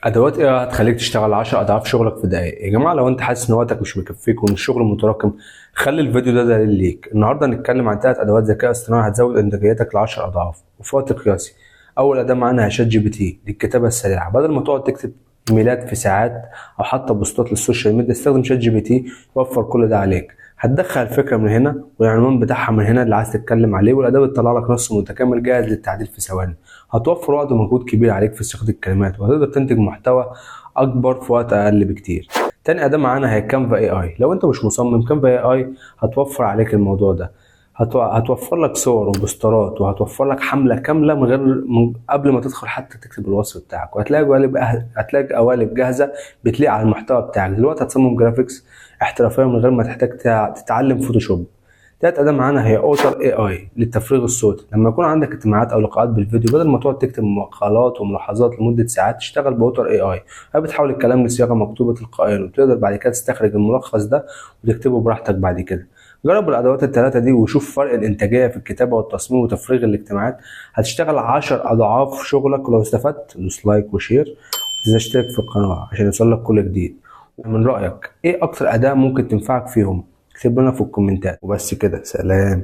ادوات ايه هتخليك تشتغل 10 اضعاف شغلك في دقايق؟ يا جماعه لو انت حاسس ان وقتك مش مكفيك وان الشغل متراكم، خلي الفيديو ده دليل ليك. النهارده هنتكلم عن 3 ادوات ذكاء اصطناعي هتزود انتاجيتك ل 10 اضعاف وفي وقت قياسي. اول اداه معانا هي شات جي بي تي للكتابه السريعه. بدل ما تقعد تكتب ايميلات في ساعات او حتى بوستات للسوشيال ميديا، استخدم شات جي بي تي يوفر كل ده عليك. هتدخل الفكره من هنا والعنوان بتاعها من هنا اللي عايز تتكلم عليه، والاداه بتطلع لك نص متكامل جاهز للتعديل في ثواني. هتوفر وقت ومجهود كبير عليك في صياغه الكلمات، وهتقدر تنتج محتوى اكبر في وقت اقل بكتير. تاني اداه معانا هي كانفا اي اي. لو انت مش مصمم، كانفا اي اي هتوفر عليك الموضوع ده. هتوفر لك صور وبوسترات، وهتوفر لك حمله كامله من قبل ما تدخل حتى تكتب الوصف بتاعك، وهتلاقي هتلاقي قوالب جاهزه بتليق على المحتوى بتاعك. دلوقتي هتصمم جرافيكس احترافيه من غير ما تحتاج تتعلم فوتوشوب. تالت اداه معانا هي اوتر اي اي للتفريغ الصوتي. لما يكون عندك اجتماعات او لقاءات بالفيديو، بدل ما تقعد تكتب مقالات وملاحظات لمده ساعات، تشتغل باوتر اي اي. هي بتحول الكلام لصياغه مكتوبه تلقائيا، وتقدر بعد كده تستخرج الملخص ده وتكتبه براحتك بعد كده. جرب الادوات الثلاثه دي وشوف فرق الانتاجيه في الكتابه والتصميم وتفريغ الاجتماعات. هتشتغل 10 اضعاف شغلك. ولو استفدت دوس لايك وشير، وتشترك في القناه عشان يوصلك كل جديد. ومن رايك ايه اكتر اداه ممكن تنفعك فيهم؟ اكتب لنا في الكومنتات. وبس كده، سلام.